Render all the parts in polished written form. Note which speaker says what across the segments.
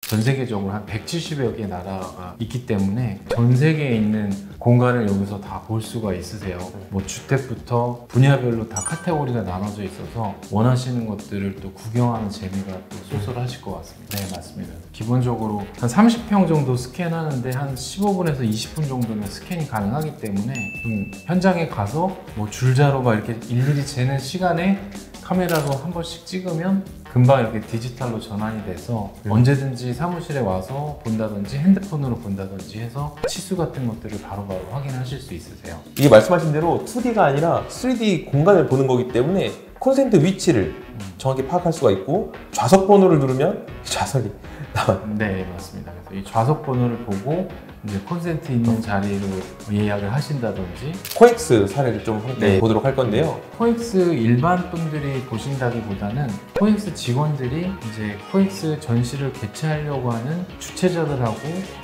Speaker 1: 전 세계적으로 한 170여 개 나라가 있기 때문에 전 세계에 있는 공간을 여기서 다 볼 수가 있으세요. 뭐 주택부터 분야별로 다 카테고리가 나눠져 있어서 원하시는 것들을 또 구경하는 재미가 또 쏠쏠하실 것 같습니다. 네, 맞습니다. 기본적으로 한 30평 정도 스캔하는데 한 15분에서 20분 정도면 스캔이 가능하기 때문에 좀 현장에 가서 뭐 줄자로 막 이렇게 일일이 재는 시간에 카메라로 한 번씩 찍으면 금방 이렇게 디지털로 전환이 돼서 언제든지 사무실에 와서 본다든지 핸드폰으로 본다든지 해서 치수 같은 것들을 바로바로 확인하실 수 있으세요.
Speaker 2: 이게 말씀하신 대로 2D가 아니라 3D 공간을 보는 거기 때문에 콘센트 위치를 정확히 파악할 수가 있고 좌석 번호를 누르면 좌석이 나와요.
Speaker 1: 네, 맞습니다. 그래서 이 좌석 번호를 보고 이제 콘센트 있는 자리로 예약을 하신다든지
Speaker 2: 코엑스 사례를 좀 함께 보도록 할 건데요.
Speaker 1: 코엑스 일반 분들이 보신다기보다는 코엑스 직원들이 이제 코엑스 전시를 개최하려고 하는 주최자들하고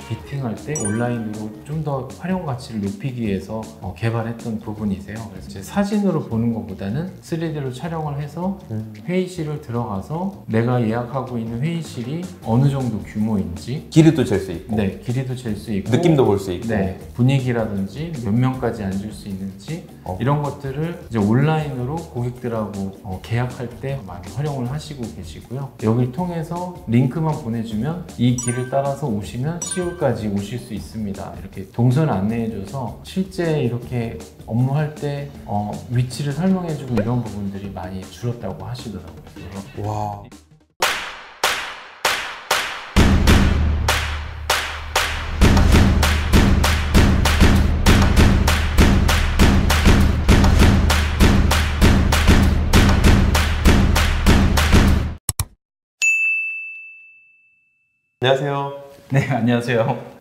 Speaker 1: 미팅할 때 온라인으로 좀 더 활용 가치를 높이기 위해서 개발했던 부분이세요. 그래서 이제 사진으로 보는 것보다는 3D로 촬영을 해서 회의실을 들어가서 내가 예약하고 있는 회의실이 어느 정도 규모인지
Speaker 2: 길이도 잴 수 있고
Speaker 1: 네, 길이도 잴 수 있고
Speaker 2: 느낌도 볼 수 있고
Speaker 1: 네, 분위기라든지 몇 명까지 앉을 수 있는지 이런 것들을 이제 온라인으로 고객들하고 계약할 때 많이 활용을 하시고 계시고요. 여기를 통해서 링크만 보내주면 이 길을 따라서 오시면 시울까지 오실 수 있습니다. 이렇게 동선 안내해줘서 실제 이렇게 업무할 때 위치를 설명해주고 이런 부분들이 많이 줄었다고 하시더라고요. 그래서
Speaker 2: 와. 안녕하세요.
Speaker 1: 네, 안녕하세요.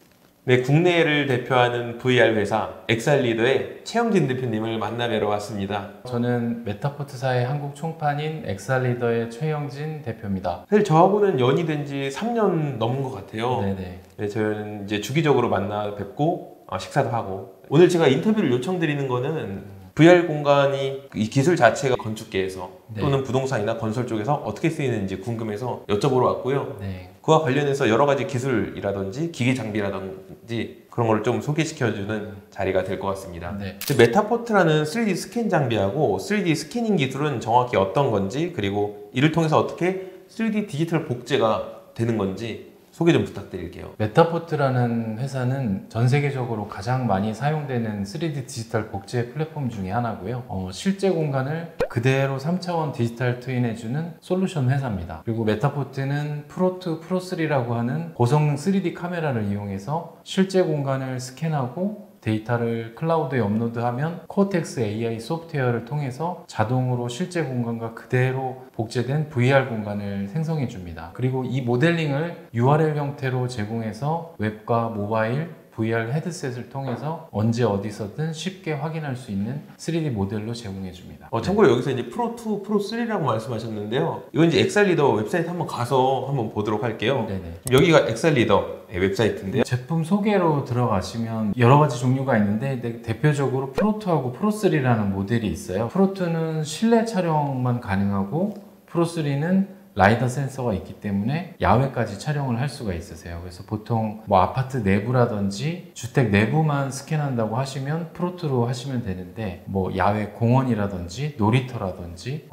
Speaker 2: 네, 국내를 대표하는 VR 회사 엑살리더의 최영진 대표님을 만나뵈러 왔습니다.
Speaker 1: 저는 메타포트사의 한국 총판인 엑살리더의 최영진 대표입니다.
Speaker 2: 사실 저하고는 연이 된 지 3년 넘은 것 같아요.
Speaker 1: 네네.
Speaker 2: 네, 저는 이제 주기적으로 만나 뵙고 식사도 하고 오늘 제가 인터뷰를 요청드리는 거는 VR 공간이 이 기술 자체가 건축계에서 또는 부동산이나 건설 쪽에서 어떻게 쓰이는지 궁금해서 여쭤보러 왔고요.
Speaker 1: 네.
Speaker 2: 그와 관련해서 여러 가지 기술이라든지 기기 장비라든지 그런 걸 좀 소개시켜주는 자리가 될 것 같습니다.
Speaker 1: 네.
Speaker 2: 메타포트라는 3D 스캔 장비하고 3D 스캐닝 기술은 정확히 어떤 건지 그리고 이를 통해서 어떻게 3D 디지털 복제가 되는 건지 소개 좀 부탁드릴게요.
Speaker 1: 메타포트라는 회사는 전 세계적으로 가장 많이 사용되는 3D 디지털 복제 플랫폼 중에 하나고요. 실제 공간을 그대로 3차원 디지털 트윈해주는 솔루션 회사입니다. 그리고 메타포트는 프로2, 프로3라고 하는 고성능 3D 카메라를 이용해서 실제 공간을 스캔하고 데이터를 클라우드에 업로드하면 코어텍스 AI 소프트웨어를 통해서 자동으로 실제 공간과 그대로 복제된 VR 공간을 생성해 줍니다. 그리고 이 모델링을 URL 형태로 제공해서 웹과 모바일, VR 헤드셋을 통해서 언제 어디서든 쉽게 확인할 수 있는 3D 모델로 제공해 줍니다.
Speaker 2: 참고로 여기서 이제 프로2, 프로3라고 말씀하셨는데요. 이건 이제 엑살리더 웹사이트 한번 가서 한번 보도록 할게요.
Speaker 1: 네네.
Speaker 2: 여기가 엑살리더 웹사이트인데요.
Speaker 1: 제품 소개로 들어가시면 여러 가지 종류가 있는데 대표적으로 프로2하고 프로3라는 모델이 있어요. 프로2는 실내 촬영만 가능하고 프로3는 라이더 센서가 있기 때문에 야외까지 촬영을 할 수가 있으세요. 그래서 보통 뭐 아파트 내부라든지 주택 내부만 스캔한다고 하시면 프로2로 하시면 되는데 뭐 야외 공원이라든지 놀이터라든지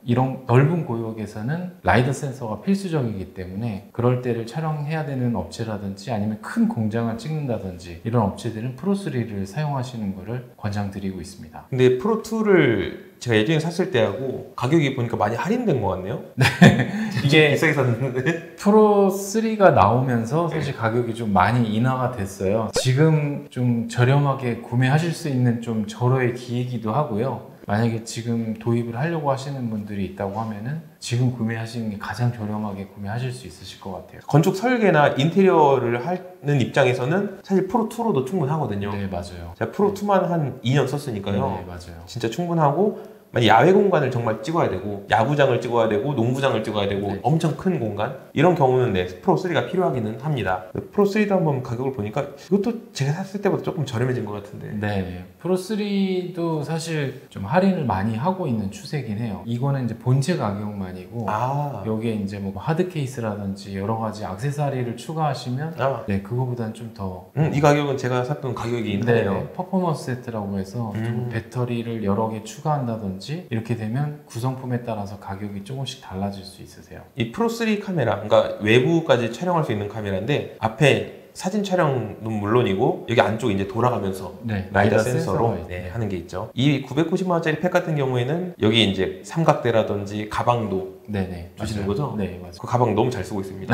Speaker 1: 이런 넓은 구역에서는 라이더 센서가 필수적이기 때문에 그럴 때를 촬영해야 되는 업체라든지 아니면 큰 공장을 찍는다든지 이런 업체들은 프로3를 사용하시는 것을 권장드리고 있습니다.
Speaker 2: 근데 프로2를 제가 예전에 샀을 때하고 가격이 보니까 많이 할인된 것 같네요.
Speaker 1: 네. 이게
Speaker 2: 비싸게 샀는데
Speaker 1: 프로3가 나오면서 사실 가격이 좀 많이 인하가 됐어요. 지금 좀 저렴하게 구매하실 수 있는 좀 절호의 기회이기도 하고요. 만약에 지금 도입을 하려고 하시는 분들이 있다고 하면은 지금 구매하시는 게 가장 저렴하게 구매하실 수 있으실 것 같아요.
Speaker 2: 건축 설계나 인테리어를 하는 입장에서는 사실 프로2로도 충분하거든요.
Speaker 1: 네, 맞아요.
Speaker 2: 제가 프로2만 한 2년 썼으니까요.
Speaker 1: 네, 맞아요.
Speaker 2: 진짜 충분하고 만약 야외 공간을 정말 찍어야 되고 야구장을 찍어야 되고 농구장을 찍어야 되고
Speaker 1: 네.
Speaker 2: 엄청 큰 공간 이런 경우는 네, 프로3가 필요하기는 합니다. 프로3도 한번 가격을 보니까 이것도 제가 샀을 때보다 조금 저렴해진 것 같은데
Speaker 1: 네, 프로3도 사실 좀 할인을 많이 하고 있는 추세긴 해요. 이거는 이제 본체 가격만이고
Speaker 2: 아,
Speaker 1: 여기에 이제 뭐 하드 케이스라든지 여러 가지 액세서리를 추가하시면 네, 그거보다는 좀 더
Speaker 2: 이 가격은 제가 샀던 가격이긴 하네요.
Speaker 1: 퍼포먼스 세트라고 해서 좀 배터리를 여러 개 추가한다든지 이렇게 되면 구성품에 따라서 가격이 조금씩 달라질 수 있으세요.
Speaker 2: 이 프로3 카메라, 그러니까 외부까지 촬영할 수 있는 카메라인데 앞에 사진 촬영은 물론이고 여기 안쪽에 이제 돌아가면서
Speaker 1: 네,
Speaker 2: 라이다
Speaker 1: 센서가
Speaker 2: 센서로
Speaker 1: 있네요.
Speaker 2: 하는 게 있죠. 이 990만 원짜리 팩 같은 경우에는 여기 이제 삼각대라든지 가방도
Speaker 1: 네네
Speaker 2: 주시는
Speaker 1: 맞아요.
Speaker 2: 거죠?
Speaker 1: 네 맞아요.
Speaker 2: 그 가방 너무 잘 쓰고 있습니다.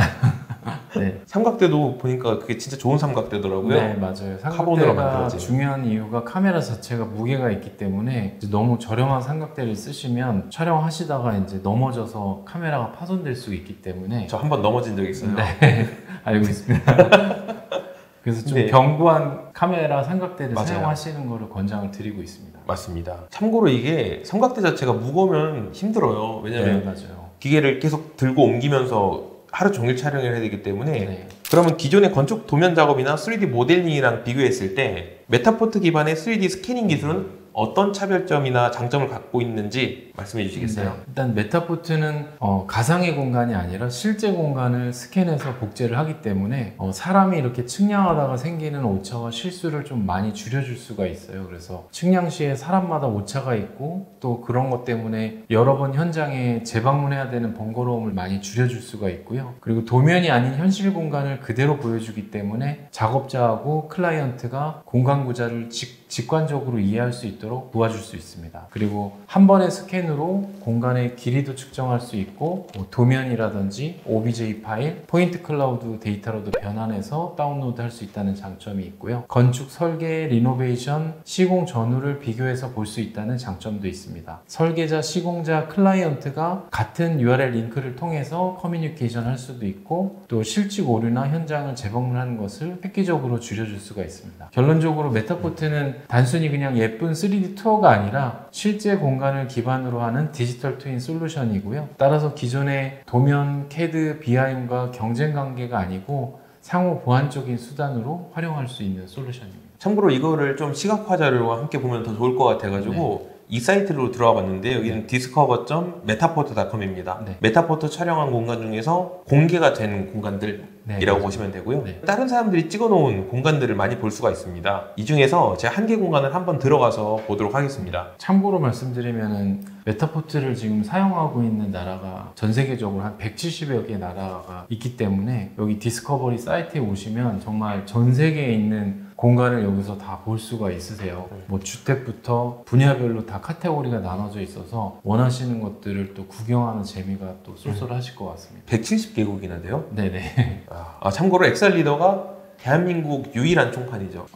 Speaker 1: 네.
Speaker 2: 삼각대도 보니까 그게 진짜 좋은 삼각대더라고요.
Speaker 1: 네 맞아요.
Speaker 2: 카본으로
Speaker 1: 삼각대가
Speaker 2: 만들어진.
Speaker 1: 중요한 이유가 카메라 자체가 무게가 있기 때문에 이제 너무 저렴한 삼각대를 쓰시면 촬영하시다가 이제 넘어져서 카메라가 파손될 수 있기 때문에
Speaker 2: 저 한 번 넘어진 적이 있어요.
Speaker 1: 네 알고 있습니다. 그래서 좀
Speaker 2: 네.
Speaker 1: 견고한 카메라 삼각대를
Speaker 2: 맞아요.
Speaker 1: 사용하시는 거를 권장을 드리고 있습니다.
Speaker 2: 맞습니다. 참고로 이게 삼각대 자체가 무거우면 힘들어요. 왜냐면
Speaker 1: 네 맞아요.
Speaker 2: 기계를 계속 들고 옮기면서 하루 종일 촬영을 해야 되기 때문에
Speaker 1: 네.
Speaker 2: 그러면 기존의 건축 도면 작업이나 3D 모델링이랑 비교했을 때 메타포트 기반의 3D 스캐닝 기술은 어떤 차별점이나 장점을 갖고 있는지 말씀해 주시겠어요?
Speaker 1: 네. 일단 메타포트는 가상의 공간이 아니라 실제 공간을 스캔해서 복제를 하기 때문에 사람이 이렇게 측량하다가 생기는 오차와 실수를 좀 많이 줄여줄 수가 있어요. 그래서 측량 시에 사람마다 오차가 있고 또 그런 것 때문에 여러 번 현장에 재방문해야 되는 번거로움을 많이 줄여줄 수가 있고요. 그리고 도면이 아닌 현실 공간을 그대로 보여주기 때문에 작업자하고 클라이언트가 공간 구자를 직관적으로 이해할 수 있도록 도와줄 수 있습니다. 그리고 한 번의 스캔으로 공간의 길이도 측정할 수 있고 도면이라든지 OBJ 파일, 포인트 클라우드 데이터로도 변환해서 다운로드 할 수 있다는 장점이 있고요. 건축, 설계, 리노베이션, 시공 전후를 비교해서 볼 수 있다는 장점도 있습니다. 설계자, 시공자, 클라이언트가 같은 URL 링크를 통해서 커뮤니케이션 할 수도 있고 또 실직 오류나 현장을 재방문하는 것을 획기적으로 줄여줄 수가 있습니다. 결론적으로 메타포트는 단순히 그냥 예쁜 3D 투어가 아니라 실제 공간을 기반으로 하는 디지털 트윈 솔루션이고요. 따라서 기존의 도면, CAD, BIM과 경쟁 관계가 아니고 상호 보완적인 수단으로 활용할 수 있는 솔루션입니다.
Speaker 2: 참고로 이거를 좀 시각화 자료와 함께 보면 더 좋을 것 같아가지고 이 사이트로 들어가 봤는데 여기는 discover.metaporto.com입니다.
Speaker 1: 네.
Speaker 2: 메타포트 촬영한 공간 중에서 공개가 된 공간들이라고
Speaker 1: 네,
Speaker 2: 보시면 되고요.
Speaker 1: 네.
Speaker 2: 다른 사람들이 찍어놓은 공간들을 많이 볼 수가 있습니다. 이 중에서 제가 한 개 공간을 한번 들어가서 보도록 하겠습니다.
Speaker 1: 참고로 말씀드리면은 메타포트를 지금 사용하고 있는 나라가 전 세계적으로 한 170여 개 나라가 있기 때문에 여기 디스커버리 사이트에 오시면 정말 전 세계에 있는 공간을 여기서 다 볼 수가 있으세요. 뭐 주택부터 분야별로 다 카테고리가 나눠져 있어서 원하시는 것들을 또 구경하는 재미가 또 쏠쏠하실 것 같습니다.
Speaker 2: 170개국이나 돼요?
Speaker 1: 네네.
Speaker 2: 참고로 엑셀 리더가 대한민국 유일한 총판이죠.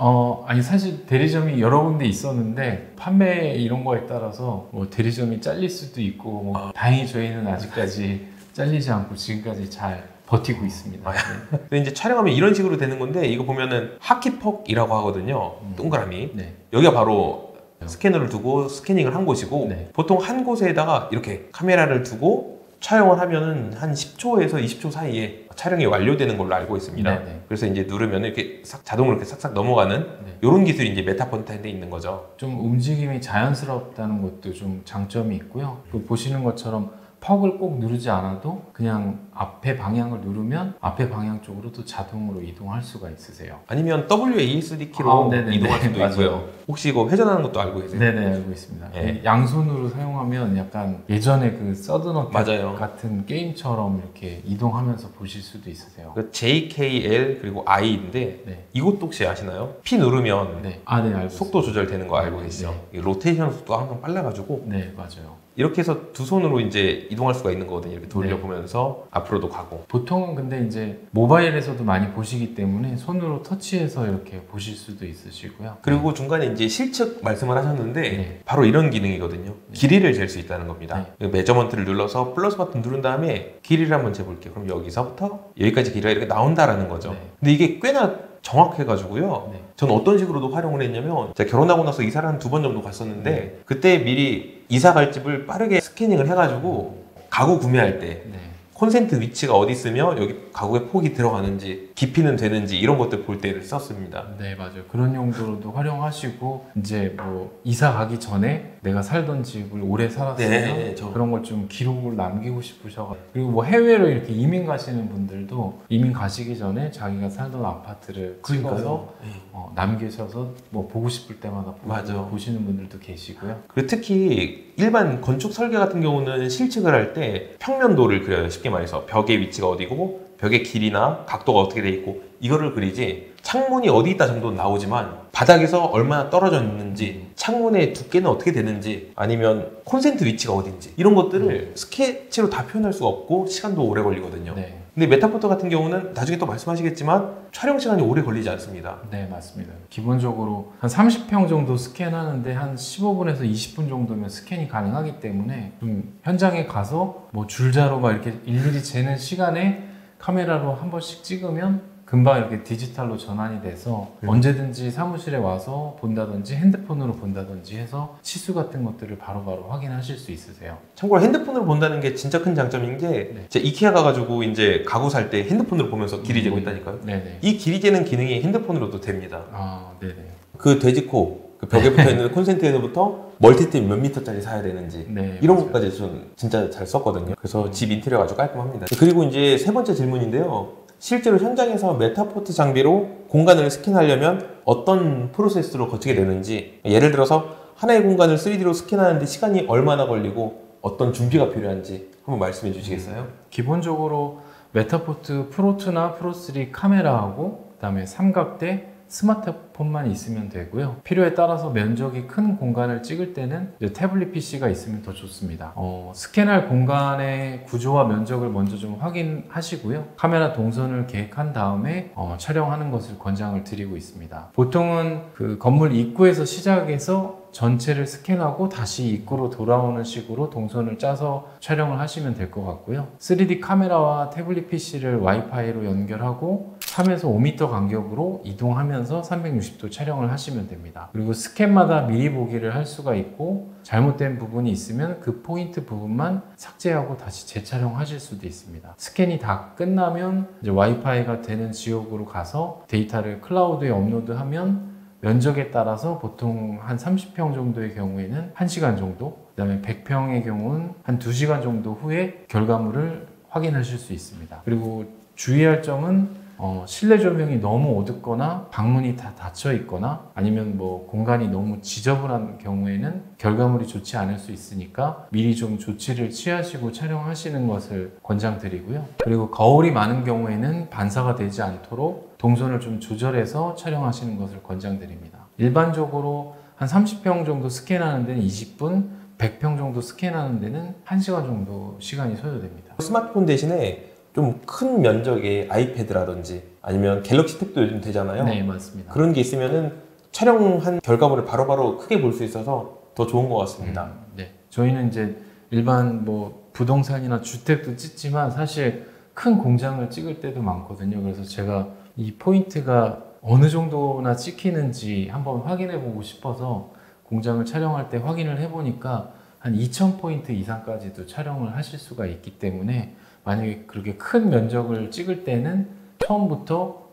Speaker 1: 아니 사실 대리점이 여러 군데 있었는데 판매 이런 거에 따라서 뭐 대리점이 잘릴 수도 있고 뭐 다행히 저희는 아직까지 잘리지 않고 지금까지 잘 버티고 있습니다. 네.
Speaker 2: 근데 이제 촬영하면 이런 식으로 되는 건데 이거 보면은 하키퍽이라고 하거든요. 동그라미.
Speaker 1: 네.
Speaker 2: 여기가 바로 스캐너를 두고 스캐닝을 한 곳이고
Speaker 1: 네.
Speaker 2: 보통 한 곳에다가 이렇게 카메라를 두고 촬영을 하면은 한 10초에서 20초 사이에 촬영이 완료되는 걸로 알고 있습니다.
Speaker 1: 네네.
Speaker 2: 그래서 이제 누르면 이렇게 자동으로 이렇게 싹싹 넘어가는
Speaker 1: 네.
Speaker 2: 이런 기술이 이제 메타폰트에 있는 거죠.
Speaker 1: 좀 움직임이 자연스럽다는 것도 좀 장점이 있고요. 그 보시는 것처럼 퍽을 꼭 누르지 않아도 그냥 앞에 방향을 누르면 앞에 방향 쪽으로 또 자동으로 이동할 수가 있으세요.
Speaker 2: 아니면 WASD 키로
Speaker 1: 네네네.
Speaker 2: 이동할 수도
Speaker 1: 맞아요.
Speaker 2: 있고요. 혹시 이거 회전하는 것도 알고 계세요?
Speaker 1: 네네 알고 있습니다.
Speaker 2: 네.
Speaker 1: 양손으로 사용하면 약간 예전에 그 서든어택
Speaker 2: 맞아요.
Speaker 1: 같은 게임처럼 이렇게 이동하면서 보실 수도 있으세요.
Speaker 2: 그 JKL 그리고 I인데
Speaker 1: 네.
Speaker 2: 이것도 혹시 아시나요? P 누르면
Speaker 1: 네. 네 알고
Speaker 2: 속도 조절되는 거 알고 계시죠? 이 로테이션 속도가 항상 빨라가지고
Speaker 1: 있습니다. 네 맞아요.
Speaker 2: 이렇게 해서 두 손으로 이제 이동할 수가 있는 거거든요. 이렇게 돌려보면서 앞으로도 가고.
Speaker 1: 보통은 근데 이제 모바일에서도 많이 보시기 때문에 손으로 터치해서 이렇게 보실 수도 있으시고요.
Speaker 2: 그리고 중간에 이제 실측 말씀을 하셨는데
Speaker 1: 네.
Speaker 2: 바로 이런 기능이거든요. 길이를 잴 수 있다는 겁니다. 매저먼트를 눌러서 플러스 버튼 누른 다음에 길이를 한번 재볼게요. 그럼 여기서부터 여기까지 길이가 이렇게 나온다라는 거죠.
Speaker 1: 네.
Speaker 2: 근데 이게 꽤나 정확해가지고요.
Speaker 1: 네.
Speaker 2: 전 어떤 식으로도 활용을 했냐면 제가 결혼하고 나서 이사를 한 2번 정도 갔었는데
Speaker 1: 네.
Speaker 2: 그때 미리 이사 갈 집을 빠르게 스캐닝을 해가지고 가구 구매할 때
Speaker 1: 네.
Speaker 2: 콘센트 위치가 어디 있으며 여기 가구의 폭이 들어가는지 깊이는 되는지 이런 것들 볼 때를 썼습니다.
Speaker 1: 네, 맞아요. 그런 용도로도 활용하시고 이제 뭐 이사 가기 전에 내가 살던 집을 오래 살았으면
Speaker 2: 네,
Speaker 1: 그런 걸 좀 기록을 남기고 싶으셔. 그리고 뭐 해외로 이렇게 이민 가시는 분들도 이민 가시기 전에 자기가 살던 아파트를 찍어서
Speaker 2: 네.
Speaker 1: 남기셔서 뭐 보고 싶을 때마다
Speaker 2: 맞아.
Speaker 1: 보시는 분들도 계시고요.
Speaker 2: 그리고 특히 일반 건축 설계 같은 경우는 실측을 할 때 평면도를 그려요. 쉽게 말해서 벽의 위치가 어디고 벽의 길이나 각도가 어떻게 돼 있고 이거를 그리지 창문이 어디 있다 정도는 나오지만 바닥에서 얼마나 떨어져 있는지 창문의 두께는 어떻게 되는지 아니면 콘센트 위치가 어딘지 이런 것들을 스케치로 다 표현할 수가 없고 시간도 오래 걸리거든요.
Speaker 1: 네.
Speaker 2: 근데 메타포터 같은 경우는 나중에 또 말씀하시겠지만 촬영 시간이 오래 걸리지 않습니다.
Speaker 1: 네, 맞습니다. 기본적으로 한 30평 정도 스캔하는데 한 15분에서 20분 정도면 스캔이 가능하기 때문에 좀 현장에 가서 뭐 줄자로 막 이렇게 일일이 재는 시간에 카메라로 한 번씩 찍으면 금방 이렇게 디지털로 전환이 돼서 언제든지 사무실에 와서 본다든지 핸드폰으로 본다든지 해서 치수 같은 것들을 바로바로 확인하실 수 있으세요.
Speaker 2: 참고로 핸드폰으로 본다는 게 진짜 큰 장점인 게 제가 이케아 가가지고 이제 가구 살 때 핸드폰으로 보면서 길이 재고 있다니까요.
Speaker 1: 네네.
Speaker 2: 이 길이 재는 기능이 핸드폰으로도 됩니다.
Speaker 1: 아, 네네.
Speaker 2: 그 돼지코 그 벽에 붙어 있는 콘센트에서부터 멀티탭 몇 미터짜리 사야 되는지
Speaker 1: 네,
Speaker 2: 이런
Speaker 1: 맞아요.
Speaker 2: 것까지 전 진짜 잘 썼거든요. 그래서 집 인테리어가 아주 깔끔합니다. 그리고 이제 세 번째 질문인데요. 실제로 현장에서 메타포트 장비로 공간을 스캔하려면 어떤 프로세스로 거치게 되는지, 예를 들어서 하나의 공간을 3D로 스캔하는데 시간이 얼마나 걸리고 어떤 준비가 필요한지 한번 말씀해 주시겠어요?
Speaker 1: 기본적으로 메타포트 프로2나 프로3 카메라하고 그다음에 삼각대 스마트폰만 있으면 되고요. 필요에 따라서 면적이 큰 공간을 찍을 때는 이제 태블릿 PC가 있으면 더 좋습니다. 스캔할 공간의 구조와 면적을 먼저 좀 확인하시고요. 카메라 동선을 계획한 다음에 촬영하는 것을 권장을 드리고 있습니다. 보통은 그 건물 입구에서 시작해서 전체를 스캔하고 다시 입구로 돌아오는 식으로 동선을 짜서 촬영을 하시면 될 것 같고요. 3D 카메라와 태블릿 PC를 와이파이로 연결하고 3에서 5m 간격으로 이동하면서 360도 촬영을 하시면 됩니다. 그리고 스캔마다 미리 보기를 할 수가 있고 잘못된 부분이 있으면 그 포인트 부분만 삭제하고 다시 재촬영하실 수도 있습니다. 스캔이 다 끝나면 이제 와이파이가 되는 지역으로 가서 데이터를 클라우드에 업로드하면 면적에 따라서 보통 한 30평 정도의 경우에는 1시간 정도, 그 다음에 100평의 경우는 한 2시간 정도 후에 결과물을 확인하실 수 있습니다. 그리고 주의할 점은 실내 조명이 너무 어둡거나 방문이 다 닫혀 있거나 아니면 뭐 공간이 너무 지저분한 경우에는 결과물이 좋지 않을 수 있으니까 미리 좀 조치를 취하시고 촬영하시는 것을 권장드리고요. 그리고 거울이 많은 경우에는 반사가 되지 않도록 동선을 좀 조절해서 촬영하시는 것을 권장드립니다. 일반적으로 한 30평 정도 스캔하는 데는 20분, 100평 정도 스캔하는 데는 1시간 정도 시간이 소요됩니다.
Speaker 2: 스마트폰 대신에 좀 큰 면적의 아이패드라든지 아니면 갤럭시 탭도 요즘 되잖아요.
Speaker 1: 네, 맞습니다.
Speaker 2: 그런 게 있으면은 촬영한 결과물을 바로바로 크게 볼 수 있어서 더 좋은 것 같습니다.
Speaker 1: 네, 저희는 이제 일반 뭐 부동산이나 주택도 찍지만 사실 큰 공장을 찍을 때도 많거든요. 그래서 제가 이 포인트가 어느 정도나 찍히는지 한번 확인해 보고 싶어서 공장을 촬영할 때 확인을 해 보니까 한 2000포인트 이상까지도 촬영을 하실 수가 있기 때문에 만약에 그렇게 큰 면적을 찍을 때는 처음부터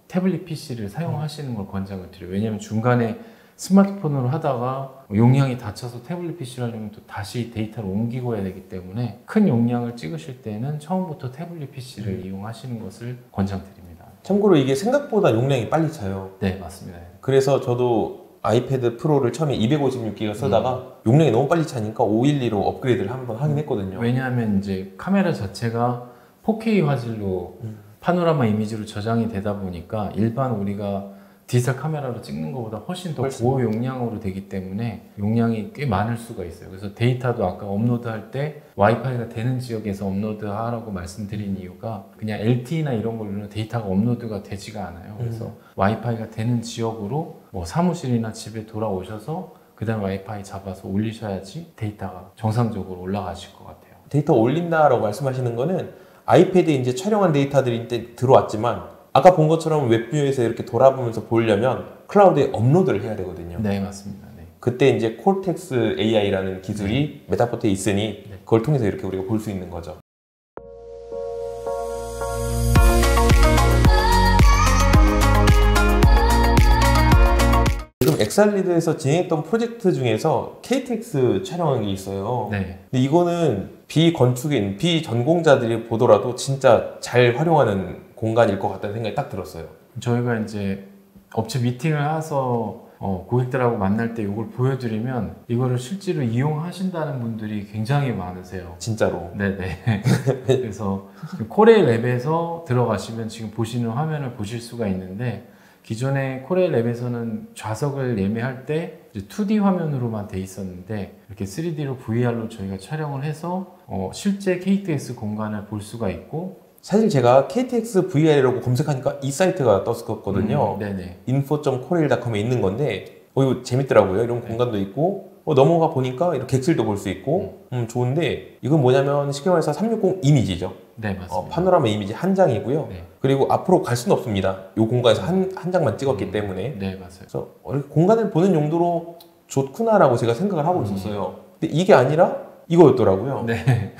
Speaker 1: 태블릿 PC를 사용하시는 걸 권장을 드려요. 왜냐하면 중간에 스마트폰으로 하다가 용량이 닫혀서 태블릿 PC를 하려면 또 다시 데이터를 옮기고 해야 되기 때문에 큰 용량을 찍으실 때는 처음부터 태블릿 PC를 이용하시는 것을 권장드립니다.
Speaker 2: 참고로 이게 생각보다 용량이 빨리 차요.
Speaker 1: 네, 맞습니다.
Speaker 2: 그래서 저도 아이패드 프로를 처음에 256기가 쓰다가 용량이 너무 빨리 차니까 512로 업그레이드를 한번 하긴 했거든요.
Speaker 1: 왜냐하면 이제 카메라 자체가 4K 화질로 파노라마 이미지로 저장이 되다 보니까 일반 우리가 디지털 카메라로 찍는 것보다 훨씬 더 고용량으로 되기 때문에 용량이 꽤 많을 수가 있어요. 그래서 데이터도 아까 업로드할 때 와이파이가 되는 지역에서 업로드하라고 말씀드린 이유가 그냥 LTE나 이런 걸로는 데이터가 업로드가 되지가 않아요. 그래서 와이파이가 되는 지역으로 뭐 사무실이나 집에 돌아오셔서 그 다음 와이파이 잡아서 올리셔야지 데이터가 정상적으로 올라가실 것 같아요.
Speaker 2: 데이터 올린다라고 말씀하시는 거는 아이패드에 이제 촬영한 데이터들이 이제 들어왔지만 아까 본 것처럼 웹뷰에서 이렇게 돌아보면서 보려면 클라우드에 업로드를 해야 되거든요.
Speaker 1: 네, 맞습니다. 네.
Speaker 2: 그때 이제 콜텍스 AI라는 기술이 메타포트에 있으니
Speaker 1: 네.
Speaker 2: 그걸 통해서 이렇게 우리가 볼 수 있는 거죠. 지금 엑살리드에서 진행했던 프로젝트 중에서 KTX 촬영한 게 있어요.
Speaker 1: 네.
Speaker 2: 근데 이거는 비건축인, 비전공자들이 보더라도 진짜 잘 활용하는 공간일 것 같다는 생각이 딱 들었어요.
Speaker 1: 저희가 이제 업체 미팅을 해서 고객들하고 만날 때 이걸 보여드리면 이거를 실제로 이용하신다는 분들이 굉장히 많으세요.
Speaker 2: 진짜로.
Speaker 1: 네네. 그래서 코레일 랩에서 들어가시면 지금 보시는 화면을 보실 수가 있는데 기존에 코레일 랩에서는 좌석을 예매할 때 이제 2D 화면으로만 돼 있었는데 이렇게 3D로 VR로 저희가 촬영을 해서 실제 KTX 공간을 볼 수가 있고
Speaker 2: 사실 제가 KTX VR이라고 검색하니까 이 사이트가 떴었거든요.
Speaker 1: 네네.
Speaker 2: info.koreil.com에 있는 건데 이거 재밌더라고요. 이런 공간도 있고 넘어가 보니까 이렇게 객실도 볼 수 있고 좋은데 이건 뭐냐면 쉽게 말해서 360 이미지죠.
Speaker 1: 네, 맞습니다.
Speaker 2: 파노라마 이미지 한 장이고요.
Speaker 1: 네.
Speaker 2: 그리고 앞으로 갈 수는 없습니다. 이 공간에서 한 장만 찍었기 때문에.
Speaker 1: 네, 맞아요.
Speaker 2: 그래서 공간을 보는 용도로 좋구나라고 제가 생각을 하고 있었어요. 근데 이게 아니라 이거였더라고요.
Speaker 1: 네.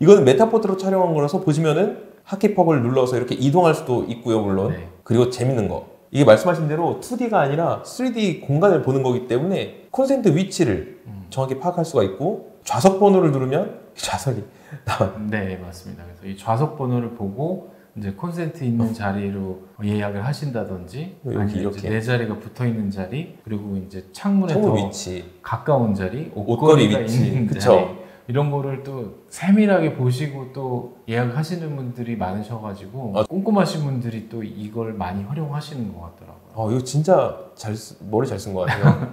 Speaker 2: 이거는 메타포트로 촬영한 거라서 보시면은 하키퍽을 눌러서 이렇게 이동할 수도 있고요, 물론.
Speaker 1: 네.
Speaker 2: 그리고 재밌는 거. 이게 말씀하신 대로 2D가 아니라 3D 공간을 보는 거기 때문에 콘센트 위치를 정확히 파악할 수가 있고 좌석 번호를 누르면 좌석이 나와요.
Speaker 1: 네, 맞습니다. 그래서 이 좌석 번호를 보고 이제 콘센트 있는 자리로 예약을 하신다든지
Speaker 2: 여기
Speaker 1: 아니면
Speaker 2: 이렇게.
Speaker 1: 이제 내 자리가 붙어 있는 자리 그리고 이제 창문에
Speaker 2: 창문
Speaker 1: 더
Speaker 2: 위치.
Speaker 1: 가까운 자리,
Speaker 2: 옷걸이
Speaker 1: 옷걸이가
Speaker 2: 위치.
Speaker 1: 있는
Speaker 2: 그쵸.
Speaker 1: 자리 이런 거를 또 세밀하게 보시고 또 예약을 하시는 분들이 많으셔가지고 꼼꼼하신 분들이 또 이걸 많이 활용하시는 것 같더라고요.
Speaker 2: 이거 진짜 머리 잘 쓴 것 같아요.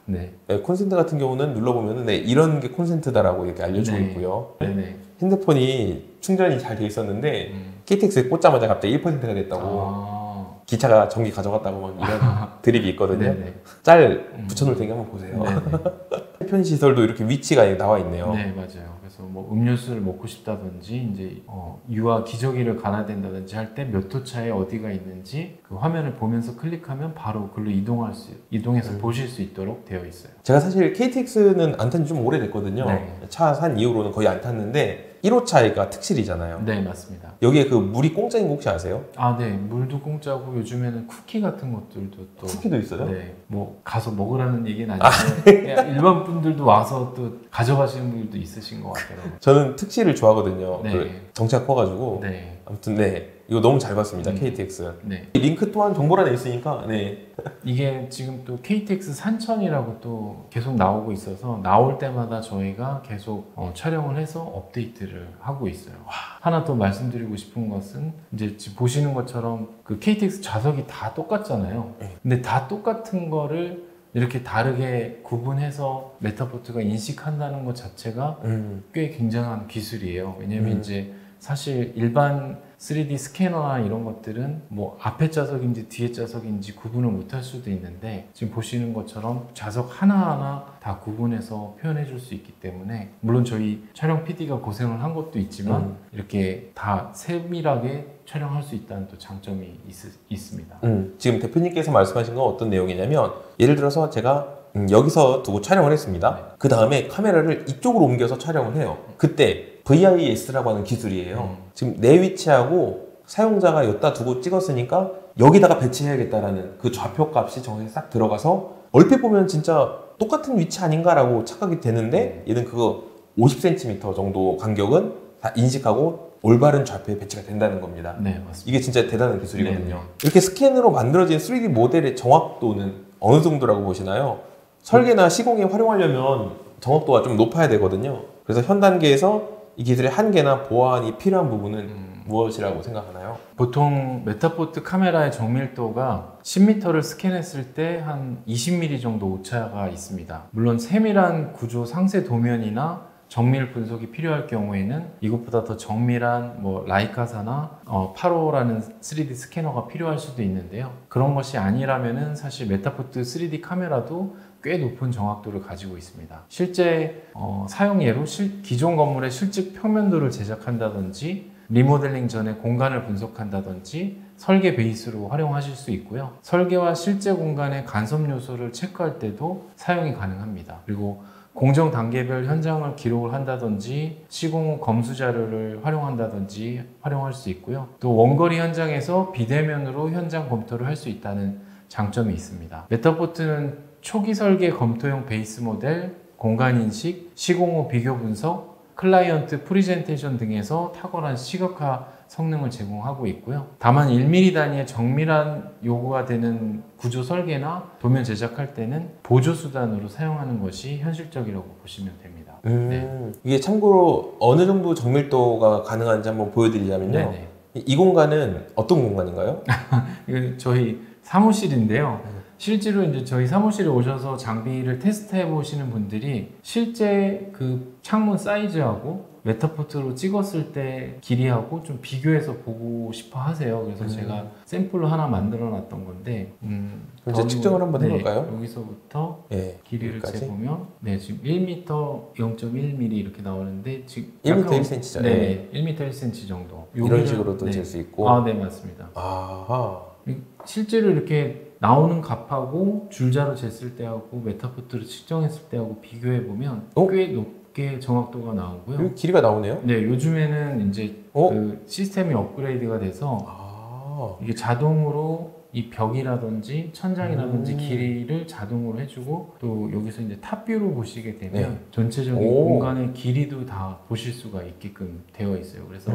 Speaker 1: 네,
Speaker 2: 네, 콘센트 같은 경우는 눌러보면 네, 이런 게 콘센트다라고 이렇게 알려주고
Speaker 1: 네.
Speaker 2: 있고요.
Speaker 1: 네네.
Speaker 2: 핸드폰이 충전이 잘 돼 있었는데 KTX에 꽂자마자 갑자기 1%가 됐다고 기차가 전기 가져갔다고 막 이런 드립이 있거든요.
Speaker 1: 네네.
Speaker 2: 짤 붙여놓을 테니까 한번 보세요.
Speaker 1: 네네.
Speaker 2: 편시설도 이렇게 위치가 나와 있네요.
Speaker 1: 네, 맞아요. 그래서 뭐 음료수를 먹고 싶다든지 이제 유아 기저귀를 갈아야 된다든지 할 때 몇 호차에 어디가 있는지 그 화면을 보면서 클릭하면 바로 글로 이동해서 보실 수 있도록 되어 있어요.
Speaker 2: 제가 사실 KTX는 안 탄 지 좀 오래됐거든요.
Speaker 1: 네.
Speaker 2: 차 산 이후로는 거의 안 탔는데 1호차가 특실이잖아요.
Speaker 1: 네, 맞습니다.
Speaker 2: 여기에 그 물이 공짜인 거 혹시 아세요?
Speaker 1: 아, 네. 물도 공짜고 요즘에는 쿠키 같은 것들도 또
Speaker 2: 쿠키도 있어요?
Speaker 1: 네. 뭐 가서 먹으라는 얘기는 아니고 그냥 일반 분들도 와서 또 가져가시는 분들도 있으신 것 같더라고요.
Speaker 2: 저는 특실을 좋아하거든요.
Speaker 1: 네.
Speaker 2: 그 덩치가 커가지고.
Speaker 1: 네.
Speaker 2: 아무튼 네. 이거 너무 잘 봤습니다. KTX.
Speaker 1: 네.
Speaker 2: 링크 또한 정보란에 있으니까 네.
Speaker 1: 이게 지금 또 KTX 산천이라고 또 계속 나오고 있어서 나올 때마다 저희가 계속 촬영을 해서 업데이트를 하고 있어요. 하나 더 말씀드리고 싶은 것은 이제 지금 보시는 것처럼 그 KTX 좌석이 다 똑같잖아요. 근데 다 똑같은 거를 이렇게 다르게 구분해서 메타포트가 인식한다는 것 자체가 꽤 굉장한 기술이에요. 왜냐면 이제 사실 일반 3D 스캐너나 이런 것들은 뭐 앞에 좌석인지 뒤에 좌석인지 구분을 못할 수도 있는데 지금 보시는 것처럼 좌석 하나하나 다 구분해서 표현해 줄 수 있기 때문에 물론 저희 촬영 PD가 고생을 한 것도 있지만 이렇게 다 세밀하게 촬영할 수 있다는 또 장점이 있습니다.
Speaker 2: 지금 대표님께서 말씀하신 건 어떤 내용이냐면 예를 들어서 제가 여기서 두고 촬영을 했습니다.
Speaker 1: 네.
Speaker 2: 그 다음에 카메라를 이쪽으로 옮겨서 촬영을 해요. 그때 VIS라고 하는 기술이에요. 지금 내 위치하고 사용자가 여기다 두고 찍었으니까 여기다가 배치해야겠다라는 그 좌표 값이 정확히 싹 들어가서 얼핏 보면 진짜 똑같은 위치 아닌가라고 착각이 되는데 얘는 그거 50cm 정도 간격은 다 인식하고 올바른 좌표에 배치가 된다는 겁니다.
Speaker 1: 네, 맞습니다.
Speaker 2: 이게 진짜 대단한 기술이거든요.
Speaker 1: 네.
Speaker 2: 이렇게 스캔으로 만들어진 3D 모델의 정확도는 어느 정도라고 보시나요? 설계나 시공에 활용하려면 정확도가 좀 높아야 되거든요. 그래서 현 단계에서 이 기술의 한계나 보완이 필요한 부분은 무엇이라고 생각하나요?
Speaker 1: 보통 메타포트 카메라의 정밀도가 10m를 스캔했을 때 한 20mm 정도 오차가 있습니다. 물론 세밀한 구조 상세 도면이나 정밀 분석이 필요할 경우에는 이것보다 더 정밀한 뭐 라이카사나 파로라는 3D 스캐너가 필요할 수도 있는데요. 그런 것이 아니라면은 사실 메타포트 3D 카메라도 꽤 높은 정확도를 가지고 있습니다. 실제 사용 예로 기존 건물의 실측 평면도를 제작한다든지 리모델링 전에 공간을 분석한다든지 설계 베이스로 활용하실 수 있고요. 설계와 실제 공간의 간섭 요소를 체크할 때도 사용이 가능합니다. 그리고 공정 단계별 현장을 기록을 한다든지 시공 후 검수 자료를 활용한다든지 활용할 수 있고요. 또 원거리 현장에서 비대면으로 현장 검토를 할 수 있다는 장점이 있습니다. 메타포트는 초기 설계 검토용 베이스 모델, 공간 인식, 시공 후 비교 분석, 클라이언트 프리젠테이션 등에서 탁월한 시각화 성능을 제공하고 있고요. 다만 1mm 단위의 정밀한 요구가 되는 구조 설계나 도면 제작할 때는 보조 수단으로 사용하는 것이 현실적이라고 보시면 됩니다. 네.
Speaker 2: 이게 참고로 어느 정도 정밀도가 가능한지 한번 보여드리자면요.
Speaker 1: 네네.
Speaker 2: 이 공간은 어떤 공간인가요?
Speaker 1: 이거 저희 사무실인데요. 실제로 이제 저희 사무실에 오셔서 장비를 테스트해 보시는 분들이 실제 그 창문 사이즈하고 메타포트로 찍었을 때 길이하고 좀 비교해서 보고 싶어 하세요. 그래서 제가 샘플로 하나 만들어 놨던 건데
Speaker 2: 이제 측정을 한번 해볼까요?
Speaker 1: 여기서부터
Speaker 2: 네,
Speaker 1: 길이를
Speaker 2: 여기까지?
Speaker 1: 재보면 네, 지금 1m 0.1mm 이렇게 나오는데 지금
Speaker 2: 1m
Speaker 1: 약간-
Speaker 2: 1cm죠?
Speaker 1: 네, 1m 1cm 정도.
Speaker 2: 이런
Speaker 1: 여기는-
Speaker 2: 식으로도
Speaker 1: 네.
Speaker 2: 잴 수 있고.
Speaker 1: 아, 네, 맞습니다.
Speaker 2: 아하.
Speaker 1: 실제로 이렇게 나오는 값하고 줄자로 쟀을 때하고 메타포트로 측정했을 때하고 비교해 보면 꽤 높게 정확도가 나오고요.
Speaker 2: 여기 길이가 나오네요.
Speaker 1: 네, 요즘에는 이제
Speaker 2: 어?
Speaker 1: 그 시스템이 업그레이드가 돼서
Speaker 2: 아.
Speaker 1: 이게 자동으로 이 벽이라든지 천장이라든지 길이를 자동으로 해주고 또 여기서 이제 탑뷰로 보시게 되면
Speaker 2: 네.
Speaker 1: 전체적인
Speaker 2: 오.
Speaker 1: 공간의 길이도 다 보실 수가 있게끔 되어 있어요. 그래서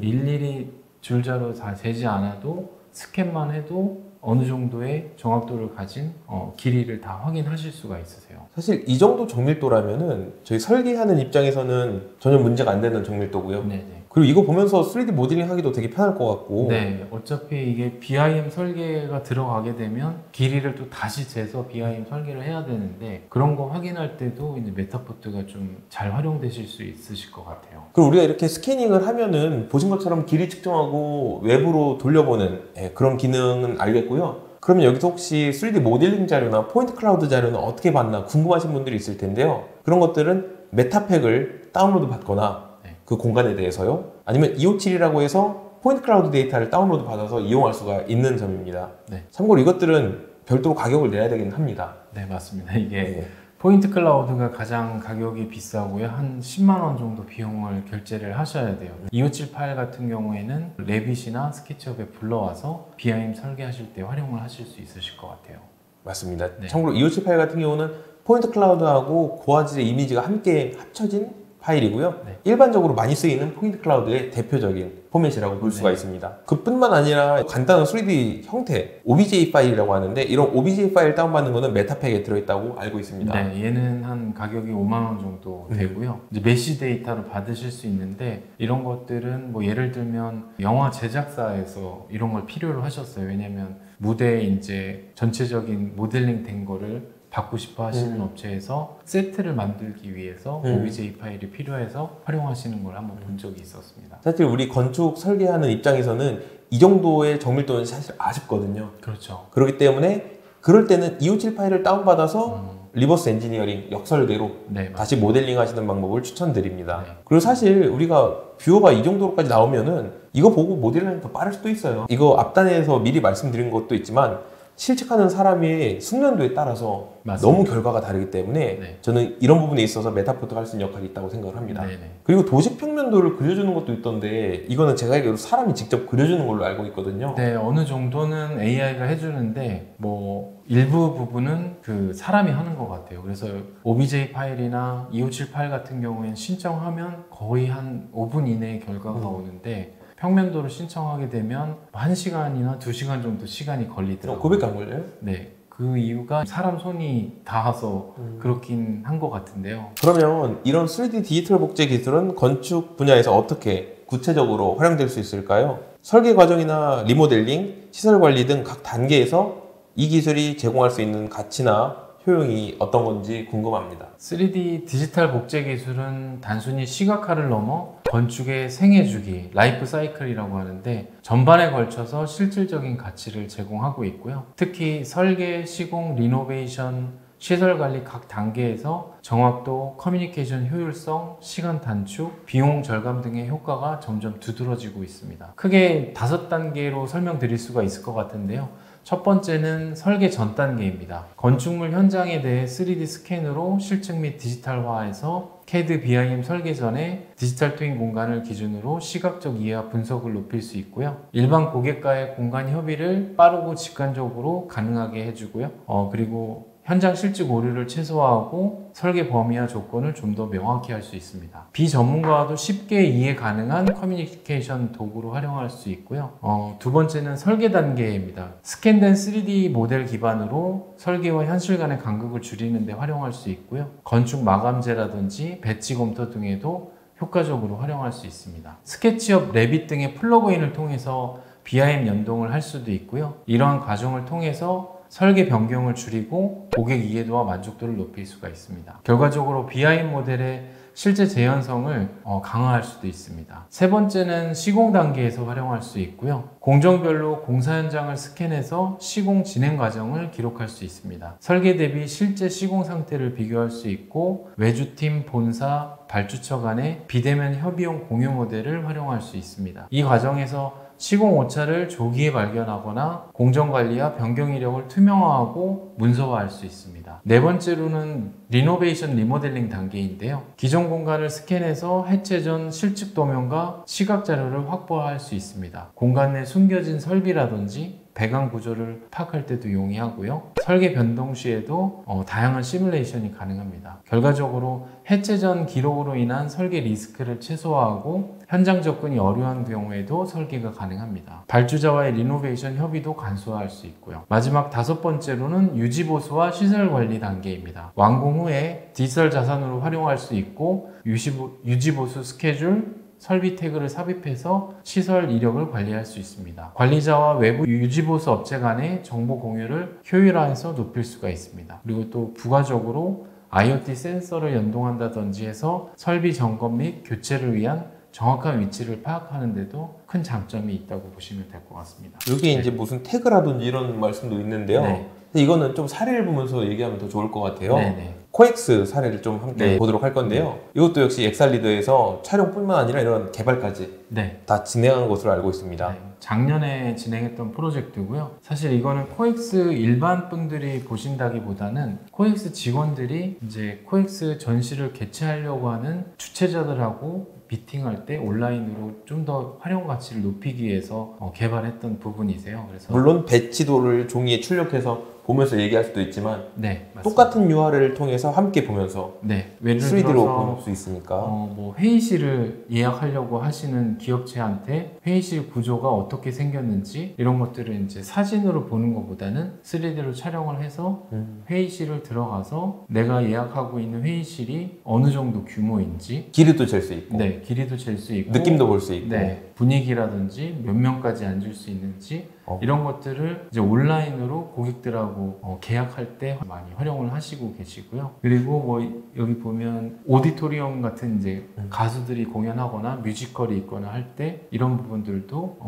Speaker 1: 일일이 줄자로 다 재지 않아도 스캔만 해도 어느 정도의 정확도를 가진 길이를 다 확인하실 수가 있으세요.
Speaker 2: 사실 이 정도 정밀도라면은 저희 설계하는 입장에서는 전혀 문제가 안 되는 정밀도고요.
Speaker 1: 네네.
Speaker 2: 그리고 이거 보면서 3D 모델링 하기도 되게 편할 것 같고.
Speaker 1: 네, 어차피 이게 BIM 설계가 들어가게 되면 길이를 또 다시 재서 BIM 설계를 해야 되는데 그런 거 확인할 때도 이제 메타포트가 좀 잘 활용되실 수 있으실 것 같아요.
Speaker 2: 그리고 우리가 이렇게 스캐닝을 하면은 보신 것처럼 길이 측정하고 외부로 돌려보는 그런 기능은 알겠고요. 그러면 여기서 혹시 3D 모델링 자료나 포인트 클라우드 자료는 어떻게 받나 궁금하신 분들이 있을 텐데요. 그런 것들은 메타팩을 다운로드 받거나 그 공간에 대해서요. 아니면 257이라고 해서 포인트 클라우드 데이터를 다운로드 받아서 이용할 수가 있는 점입니다.
Speaker 1: 네.
Speaker 2: 참고로 이것들은 별도로 가격을 내야 되긴 합니다.
Speaker 1: 네, 맞습니다. 이게
Speaker 2: 네.
Speaker 1: 포인트 클라우드가 가장 가격이 비싸고요. 한 10만 원 정도 비용을 결제를 하셔야 돼요. 257 파일 같은 경우에는 레빗이나 스케치업에 불러와서 BIM 설계하실 때 활용을 하실 수 있으실 것 같아요.
Speaker 2: 맞습니다.
Speaker 1: 네.
Speaker 2: 참고로 257 파일 같은 경우는 포인트 클라우드하고 고화질의 이미지가 함께 합쳐진 파일이고요.
Speaker 1: 네.
Speaker 2: 일반적으로 많이 쓰이는 포인트 클라우드의 대표적인 포맷이라고 볼 수가
Speaker 1: 네.
Speaker 2: 있습니다. 그뿐만 아니라 간단한 3D 형태 OBJ 파일이라고 하는데 이런 OBJ 파일 다운받는 거는 메타팩에 들어있다고 알고 있습니다.
Speaker 1: 네, 얘는 한 가격이 5만 원 정도 되고요. 이제 메시 데이터를 받으실 수 있는데 이런 것들은 뭐 예를 들면 영화 제작사에서 이런 걸 필요로 하셨어요. 왜냐면 무대에 이제 전체적인 모델링 된 거를 받고 싶어 하시는 업체에서 세트를 만들기 위해서 OBJ 파일이 필요해서 활용하시는 걸 한번 본 적이 있었습니다.
Speaker 2: 사실 우리 건축 설계하는 입장에서는 이 정도의 정밀도는 사실 아쉽거든요.
Speaker 1: 그렇죠.
Speaker 2: 그렇기 때문에 그럴 때는 257 파일을 다운받아서 리버스 엔지니어링 역설계로
Speaker 1: 네,
Speaker 2: 다시 모델링 하시는 방법을 추천드립니다.
Speaker 1: 네.
Speaker 2: 그리고 사실 우리가 뷰어가 이 정도로까지 나오면은 이거 보고 모델링이 더 빠를 수도 있어요. 이거 앞단에서 미리 말씀드린 것도 있지만 실측하는 사람의 숙련도에 따라서
Speaker 1: 맞습니다.
Speaker 2: 너무 결과가 다르기 때문에
Speaker 1: 네.
Speaker 2: 저는 이런 부분에 있어서 메타포트가 할 수 있는 역할이 있다고 생각을 합니다.
Speaker 1: 네네.
Speaker 2: 그리고 도식 평면도를 그려주는 것도 있던데 이거는 제가 알기로 사람이 직접 그려주는 걸로 알고 있거든요.
Speaker 1: 네, 어느 정도는 AI가 해주는데 뭐 일부 부분은 그 사람이 하는 것 같아요. 그래서 OBJ 파일이나 257 파일 같은 경우에는 신청하면 거의 한 5분 이내에 결과가 오는데 평면도를 신청하게 되면 1시간이나 2시간 정도 시간이 걸리더라고요.
Speaker 2: 고백이 안 걸려요?
Speaker 1: 네, 그 이유가 사람 손이 닿아서 그렇긴 한 것 같은데요.
Speaker 2: 그러면 이런 3D 디지털 복제 기술은 건축 분야에서 어떻게 구체적으로 활용될 수 있을까요? 설계 과정이나 리모델링, 시설 관리 등 각 단계에서 이 기술이 제공할 수 있는 가치나 효용이 어떤 건지 궁금합니다.
Speaker 1: 3D 디지털 복제 기술은 단순히 시각화를 넘어 건축의 생애주기, 라이프 사이클이라고 하는데 전반에 걸쳐서 실질적인 가치를 제공하고 있고요. 특히 설계, 시공, 리노베이션, 시설 관리 각 단계에서 정확도, 커뮤니케이션 효율성, 시간 단축, 비용 절감 등의 효과가 점점 두드러지고 있습니다. 크게 5단계로 설명드릴 수가 있을 것 같은데요. 첫 번째는 설계 전 단계입니다. 건축물 현장에 대해 3D 스캔으로 실측 및 디지털화해서 CAD, BIM 설계 전에 디지털 트윈 공간을 기준으로 시각적 이해와 분석을 높일 수 있고요. 일반 고객과의 공간 협의를 빠르고 직관적으로 가능하게 해주고요. 그리고 현장 실측 오류를 최소화하고 설계 범위와 조건을 좀 더 명확히 할 수 있습니다. 비전문가와도 쉽게 이해 가능한 커뮤니케이션 도구로 활용할 수 있고요. 두 번째는 설계 단계입니다. 스캔된 3D 모델 기반으로 설계와 현실 간의 간극을 줄이는 데 활용할 수 있고요. 건축 마감재라든지 배치 검토 등에도 효과적으로 활용할 수 있습니다. 스케치업, 레빗 등의 플러그인을 통해서 BIM 연동을 할 수도 있고요. 이러한 과정을 통해서 설계 변경을 줄이고 고객 이해도와 만족도를 높일 수가 있습니다. 결과적으로 BIM 모델의 실제 재현성을 강화할 수도 있습니다. 세 번째는 시공 단계에서 활용할 수 있고요. 공정별로 공사 현장을 스캔해서 시공 진행 과정을 기록할 수 있습니다. 설계 대비 실제 시공 상태를 비교할 수 있고 외주팀, 본사, 발주처 간의 비대면 협의용 공유 모델을 활용할 수 있습니다. 이 과정에서 시공 오차를 조기에 발견하거나 공정관리와 변경 이력을 투명화하고 문서화할 수 있습니다. 네 번째로는 리노베이션 리모델링 단계인데요. 기존 공간을 스캔해서 해체 전 실측 도면과 시각 자료를 확보할 수 있습니다. 공간 내 숨겨진 설비라든지 배관 구조를 파악할 때도 용이하고요. 설계 변동 시에도 다양한 시뮬레이션이 가능합니다. 결과적으로 해체 전 기록으로 인한 설계 리스크를 최소화하고 현장 접근이 어려운 경우에도 설계가 가능합니다. 발주자와의 리노베이션 협의도 간소화할 수 있고요. 마지막 5번째로는 유지보수와 시설관리 단계입니다. 완공 후에 디지털 자산으로 활용할 수 있고 유지보수 스케줄, 설비 태그를 삽입해서 시설 이력을 관리할 수 있습니다. 관리자와 외부 유지보수 업체 간의 정보 공유를 효율화해서 높일 수가 있습니다. 그리고 또 부가적으로 IoT 센서를 연동한다든지 해서 설비 점검 및 교체를 위한 정확한 위치를 파악하는 데도 큰 장점이 있다고 보시면 될 것 같습니다.
Speaker 2: 여기 이제 무슨 태그라든지 이런 말씀도 있는데요.
Speaker 1: 네.
Speaker 2: 근데 이거는 좀 사례를 보면서 얘기하면 더 좋을 것 같아요.
Speaker 1: 네네.
Speaker 2: 코엑스 사례를 좀 함께
Speaker 1: 네.
Speaker 2: 보도록 할 건데요. 이것도 역시 엑살리더에서 촬영뿐만 아니라 이런 개발까지
Speaker 1: 네.
Speaker 2: 다 진행한 것으로 알고 있습니다.
Speaker 1: 네. 작년에 진행했던 프로젝트고요. 사실 이거는 코엑스 일반 분들이 보신다기보다는 코엑스 직원들이 이제 코엑스 전시를 개최하려고 하는 주최자들하고 미팅할 때 온라인으로 좀 더 활용 가치를 높이기 위해서 개발했던 부분이세요. 그래서
Speaker 2: 물론 배치도를 종이에 출력해서 보면서 얘기할 수도 있지만
Speaker 1: 네, 맞습니다.
Speaker 2: 똑같은 URL을 통해서 함께 보면서
Speaker 1: 네, 예를
Speaker 2: 3D로
Speaker 1: 들어서
Speaker 2: 볼 수 있으니까
Speaker 1: 뭐 회의실을 예약하려고 하시는 기업체한테 회의실 구조가 어떻게 생겼는지 이런 것들을 이제 사진으로 보는 것보다는 3D로 촬영을 해서 회의실을 들어가서 내가 예약하고 있는 회의실이 어느 정도 규모인지
Speaker 2: 길이도 잴 수 있고
Speaker 1: 네, 길이도 잴 수 있고
Speaker 2: 느낌도 볼 수 있고
Speaker 1: 네, 분위기라든지 몇 명까지 앉을 수 있는지 이런 것들을 이제 온라인으로 고객들하고 계약할 때 많이 활용을 하시고 계시고요. 그리고 뭐 여기 보면 오디토리움 같은 이제 가수들이 공연하거나 뮤지컬이 있거나 할 때 이런 부분들도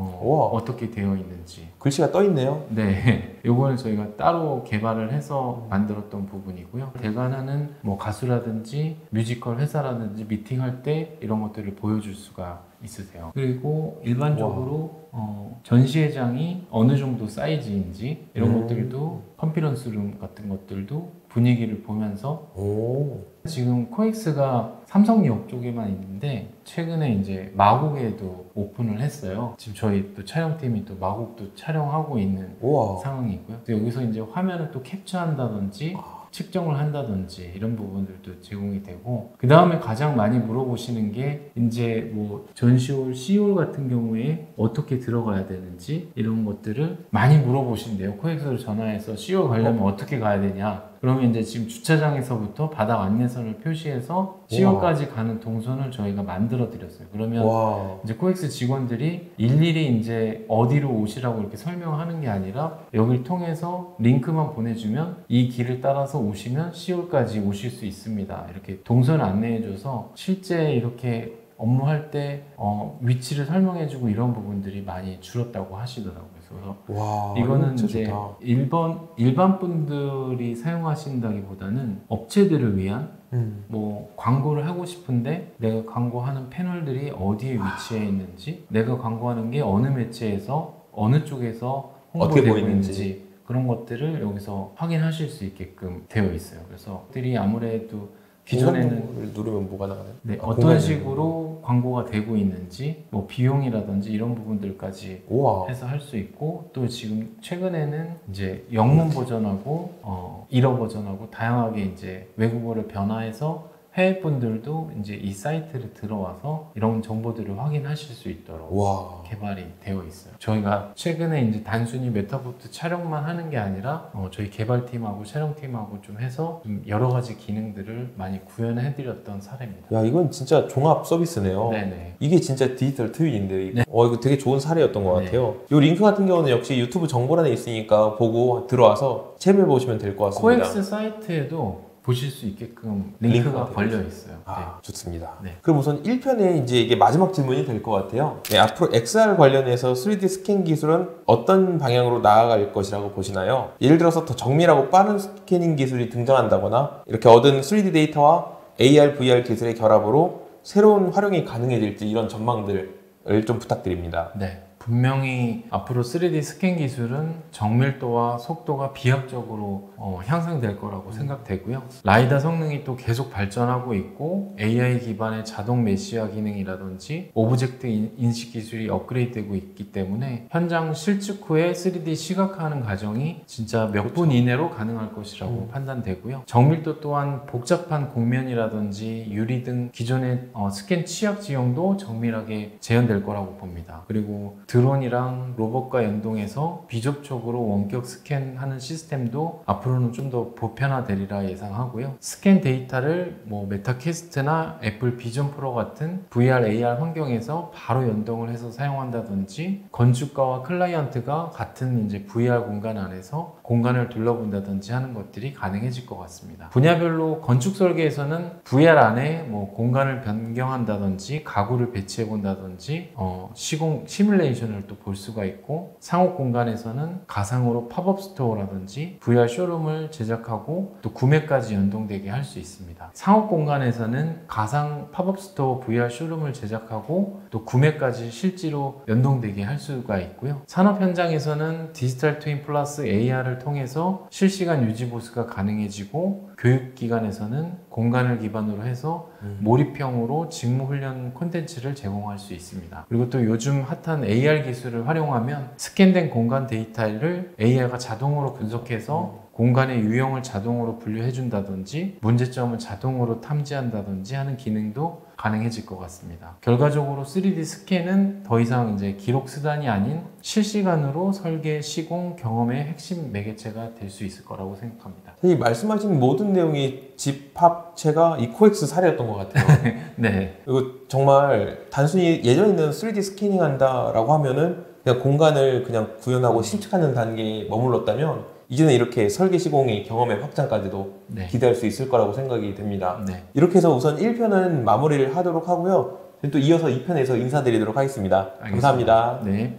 Speaker 1: 어떻게 되어 있는지
Speaker 2: 글씨가 떠 있네요.
Speaker 1: 네, 요거는 저희가 따로 개발을 해서 만들었던 부분이고요. 대관하는 뭐 가수라든지 뮤지컬 회사라든지 미팅할 때 이런 것들을 보여줄 수가 있으세요. 그리고 일반적으로 전시회장이 어느 정도 사이즈인지 이런 것들도 컨피런스룸 같은 것들도 분위기를 보면서 지금 코엑스가 삼성역 쪽에만 있는데 최근에 이제 마곡에도 오픈을 했어요. 지금 저희 또 촬영팀이 또 마곡도 촬영하고 있는 상황이고요. 여기서 이제 화면을 또 캡처한다든지 측정을 한다든지 이런 부분들도 제공이 되고, 그 다음에 가장 많이 물어보시는 게 이제 뭐 전시홀, C홀 같은 경우에 어떻게 들어가야 되는지 이런 것들을 많이 물어보신대요. 코엑스로 전화해서 C홀 가려면 어떻게 가야 되냐. 그러면 이제 지금 주차장에서부터 바닥 안내선을 표시해서 C홀까지 가는 동선을 저희가 만들어 드렸어요. 그러면 이제 코엑스 직원들이 일일이 이제 어디로 오시라고 이렇게 설명하는 게 아니라 여기를 통해서 링크만 보내주면 이 길을 따라서 오시면 C홀까지 오실 수 있습니다. 이렇게 동선을 안내해줘서 실제 이렇게 업무할 때 위치를 설명해주고 이런 부분들이 많이 줄었다고 하시더라고요. 그래서
Speaker 2: 와,
Speaker 1: 이거는
Speaker 2: 진짜
Speaker 1: 이제
Speaker 2: 좋다.
Speaker 1: 일반 분들이 사용하신다기보다는 업체들을 위한 뭐 광고를 하고 싶은데 내가 광고하는 패널들이 어디에 위치해 있는지, 내가 광고하는 게 어느 매체에서 어느 쪽에서
Speaker 2: 어떻게
Speaker 1: 홍보되고
Speaker 2: 보이는지.
Speaker 1: 있는지 그런 것들을 여기서 확인하실 수 있게끔 되어 있어요. 그래서 들이 아무래도 기존에는
Speaker 2: 공간 누르면 뭐가 나가나요?
Speaker 1: 네,
Speaker 2: 아,
Speaker 1: 어떤
Speaker 2: 공간이
Speaker 1: 식으로 광고가 되고 있는지, 뭐 비용이라든지 이런 부분들까지
Speaker 2: 우와.
Speaker 1: 해서 할 수 있고, 또 지금 최근에는 이제 영문 버전하고 일어 버전하고 다양하게 이제 외국어를 변화해서 해외 분들도 이제 이 사이트를 들어와서 이런 정보들을 확인하실 수 있도록
Speaker 2: 와.
Speaker 1: 개발이 되어 있어요. 저희가 최근에 이제 단순히 메타보트 촬영만 하는 게 아니라 저희 개발팀하고 촬영팀하고 좀 해서 좀 여러 가지 기능들을 많이 구현해드렸던 사례입니다.
Speaker 2: 야, 이건 진짜 종합 서비스네요.
Speaker 1: 네네.
Speaker 2: 이게 진짜 디지털 트윈인데 이거.
Speaker 1: 네.
Speaker 2: 이거 되게 좋은 사례였던 것
Speaker 1: 네.
Speaker 2: 같아요. 이 링크 같은 경우는 역시 유튜브 정보란에 있으니까 보고 들어와서 체험해 보시면 될 것 같습니다.
Speaker 1: 코엑스 사이트에도 보실 수 있게끔
Speaker 2: 링크가
Speaker 1: 링크가 걸려 있어요.
Speaker 2: 아, 좋습니다.
Speaker 1: 네.
Speaker 2: 그럼 우선 1편에 이제 이게 마지막 질문이 될 것 같아요. 네, 앞으로 XR 관련해서 3D 스캔 기술은 어떤 방향으로 나아갈 것이라고 보시나요? 예를 들어서 더 정밀하고 빠른 스캐닝 기술이 등장한다거나 이렇게 얻은 3D 데이터와 AR, VR 기술의 결합으로 새로운 활용이 가능해질지 이런 전망들을 좀 부탁드립니다.
Speaker 1: 네. 분명히 앞으로 3D 스캔 기술은 정밀도와 속도가 비약적으로 향상될 거라고 생각되고요. 라이다 성능이 또 계속 발전하고 있고 AI 기반의 자동 메시아 기능이라든지 오브젝트 인식 기술이 업그레이드되고 있기 때문에 현장 실측 후에 3D 시각화하는 과정이 진짜 몇 분 이내로 가능할 것이라고 판단되고요. 정밀도 또한 복잡한 곡면이라든지 유리 등 기존의 스캔 취약 지형도 정밀하게 재현될 거라고 봅니다. 그리고 드론이랑 로봇과 연동해서 비접촉으로 원격 스캔하는 시스템도 앞으로는 좀 더 보편화되리라 예상하고요. 스캔 데이터를 뭐 메타캐스트나 애플 비전 프로 같은 VR, AR 환경에서 바로 연동을 해서 사용한다든지 건축가와 클라이언트가 같은 이제 VR 공간 안에서 공간을 둘러본다든지 하는 것들이 가능해질 것 같습니다. 분야별로 건축 설계에서는 VR 안에 뭐 공간을 변경한다든지 가구를 배치해 본다든지 시공 시뮬레이션을 또 볼 수가 있고, 상업 공간에서는 가상으로 팝업 스토어라든지 VR 쇼룸을 제작하고 또 구매까지 연동되게 할 수 있습니다. 상업 공간에서는 가상 팝업 스토어 VR 쇼룸을 제작하고 또 구매까지 실제로 연동되게 할 수가 있고요. 산업 현장에서는 디지털 트윈 플러스 AR을 통해서 실시간 유지 보수가 가능해지고, 교육기관에서는 공간을 기반으로 해서 몰입형으로 직무훈련 콘텐츠를 제공할 수 있습니다. 그리고 또 요즘 핫한 AR 기술을 활용하면 스캔된 공간 데이터를 AI가 자동으로 분석해서 공간의 유형을 자동으로 분류해 준다든지 문제점을 자동으로 탐지한다든지 하는 기능도 가능해질 것 같습니다. 결과적으로 3D 스캔은 더 이상 이제 기록 수단이 아닌 실시간으로 설계, 시공, 경험의 핵심 매개체가 될 수 있을 거라고 생각합니다.
Speaker 2: 이 말씀하신 모든 내용이 집합체가 이 코엑스 사례였던 것 같아요.
Speaker 1: 네.
Speaker 2: 그리고 정말 단순히 예전에는 3D 스캐닝 한다라고 하면은 그냥 공간을 그냥 구현하고 실측하는 단계에 머물렀다면 이제는 이렇게 설계 시공의 경험의 확장까지도
Speaker 1: 네.
Speaker 2: 기대할 수 있을 거라고 생각이 됩니다.
Speaker 1: 네.
Speaker 2: 이렇게 해서 우선 1편은 마무리를 하도록 하고요. 또 이어서 2편에서 인사드리도록 하겠습니다.
Speaker 1: 알겠습니다.
Speaker 2: 감사합니다.
Speaker 1: 네.